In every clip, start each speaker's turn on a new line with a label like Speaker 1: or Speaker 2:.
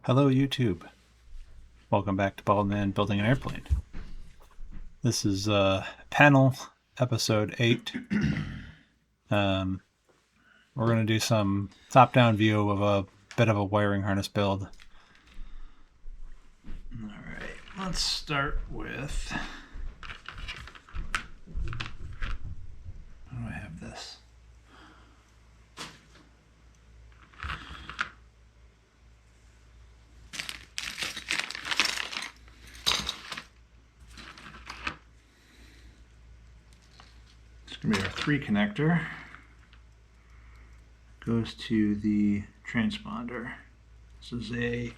Speaker 1: Hello YouTube. Welcome back to Bald Man Building an Airplane. This is panel episode 8. We're going to do some top-down view of a bit of a wiring harness build. Alright, let's start with... How do I have this? It's going to be our 3 connector. Goes to the transponder. This is a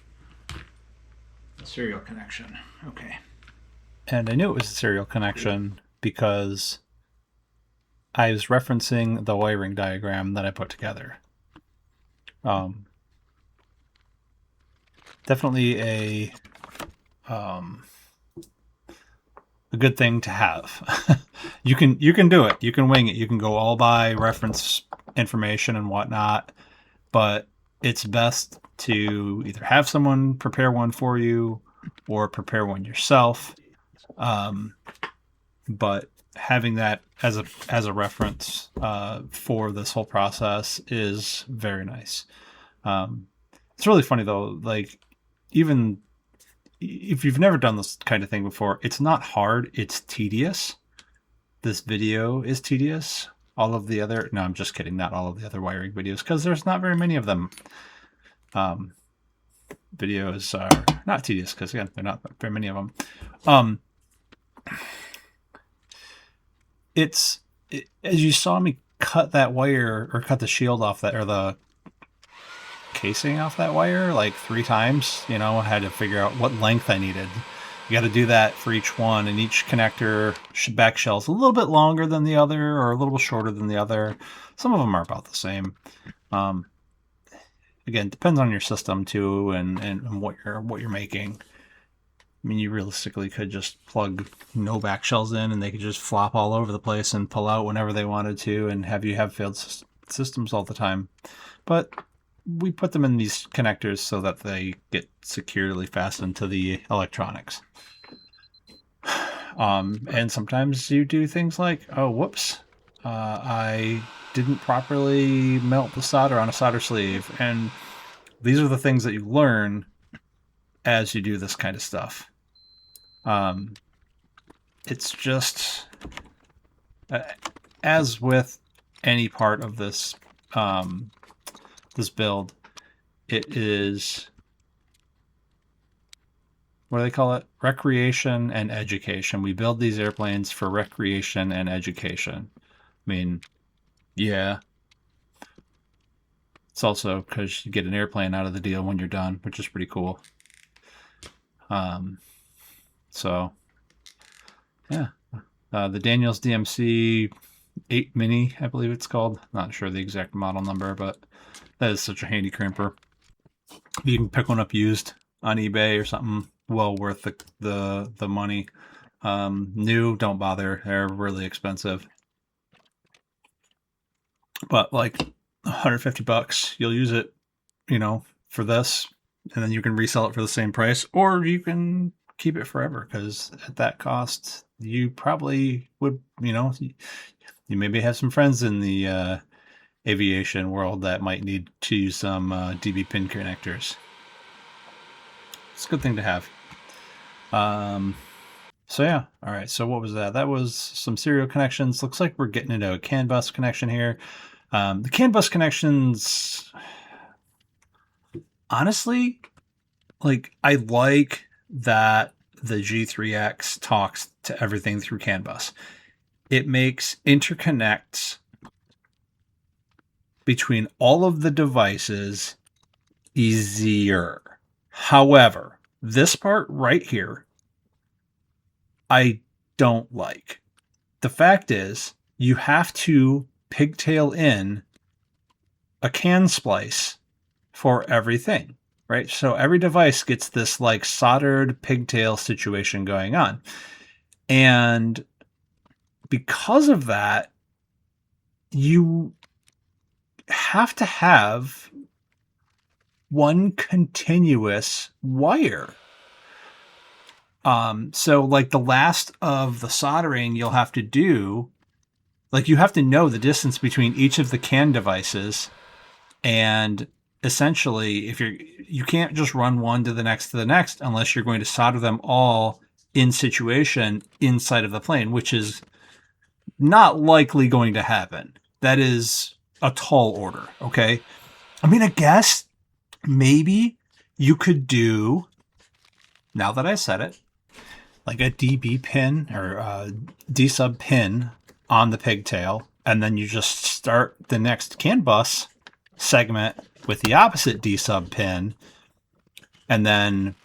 Speaker 1: serial connection. Okay. And I knew it was a serial connection because I was referencing the wiring diagram that I put together. Definitely a good thing to have. You can do it. You can wing it. You can go all by reference information and whatnot, but it's best to either have someone prepare one for you or prepare one yourself. But having that as a reference for this whole process is very nice. It's really funny though, like even if you've never done this kind of thing before, it's not hard, it's tedious. This video is tedious. All of the other, no, I'm just kidding, not all of the other wiring videos, because there's not very many of them. Videos are not tedious, because again, there are not very many of them. As you saw me cut that wire, or cut the shield off that, or the casing off that wire like 3 times, I had to figure out what length I needed. You got to do that for each one, and each connector back shell's a little bit longer than the other or a little bit shorter than the other. Some of them are about the same. Again, depends on your system too, and what you're making. I mean, you realistically could just plug no back shells in and they could just flop all over the place and pull out whenever they wanted to and have you have failed systems all the time. But we put them in these connectors so that they get securely fastened to the electronics. And sometimes you do things like, oh, whoops, I didn't properly melt the solder on a solder sleeve. And these are the things that you learn as you do this kind of stuff. It's just, as with any part of this this build, it is, what do they call it? Recreation and education. We build these airplanes for recreation and education. I mean, yeah. It's also because you get an airplane out of the deal when you're done, which is pretty cool. So, yeah. The Daniels DMC 8 Mini, I believe it's called. Not sure the exact model number, but that is such a handy crimper. You can pick one up used on eBay or something. Well worth the money. New, don't bother. They're really expensive. But like $150, you'll use it, for this, and then you can resell it for the same price, or you can keep it forever, because at that cost, you probably would, you maybe have some friends in the aviation world that might need to use some DB pin connectors. It's a good thing to have. So yeah, all right, so what was that? That was some serial connections. Looks like we're getting into a CAN bus connection here. The CAN bus connections, honestly, like, I like that the G3X talks to everything through CAN bus. It makes interconnects between all of the devices easier. However, this part right here, I don't like. The fact is, you have to pigtail in a CAN splice for everything, right? So every device gets this like soldered pigtail situation going on. And because of that, you have to have one continuous wire. So like the last of the soldering you'll have to do, like you have to know the distance between each of the CAN devices, and essentially you can't just run one to the next unless you're going to solder them all in situation inside of the plane, which is not likely going to happen. That is a tall order, okay? I mean, I guess maybe you could do, now that I said it, like a DB pin or a D sub pin on the pigtail, and then you just start the next CAN bus segment with the opposite D sub pin, and then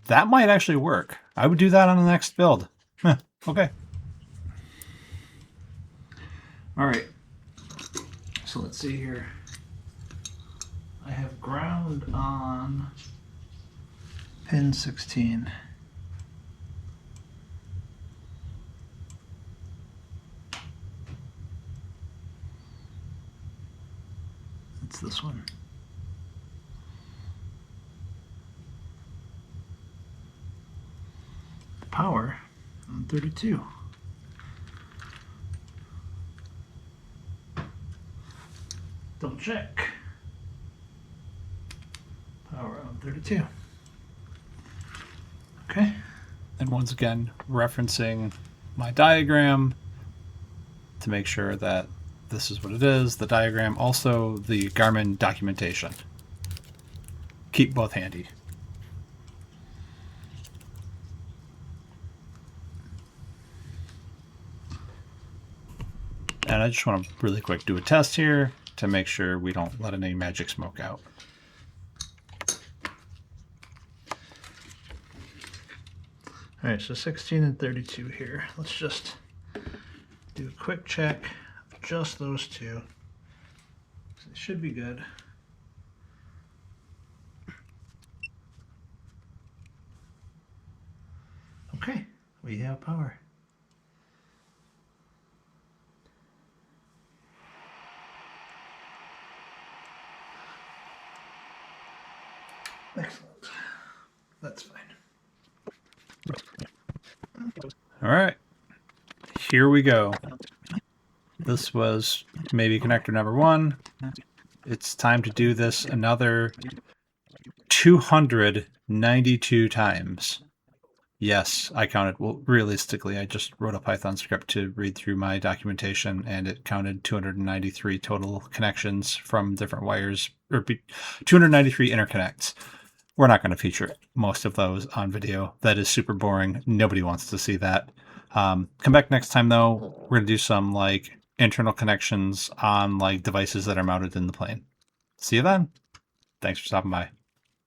Speaker 1: that might actually work. I would do that on the next build. Okay. All right. So let's see here. I have ground on pin 16. It's this one. Power on 32. Double check. Power on 32. Okay. And once again, referencing my diagram to make sure that this is what it is. The diagram, also the Garmin documentation. Keep both handy. And I just want to really quick do a test here to make sure we don't let any magic smoke out. All right, so 16 and 32 here. Let's just do a quick check of just those two. So it should be good. Okay, we have power. Excellent. That's fine. All right. Here we go. This was maybe connector number 1. It's time to do this another 292 times. Yes, I counted. Well, realistically, I just wrote a Python script to read through my documentation, and it counted 293 total connections from different wires, or 293 interconnects. We're not going to feature most of those on video. That is super boring. Nobody wants to see that. Come back next time, though. We're going to do some like internal connections on like devices that are mounted in the plane. See you then. Thanks for stopping by.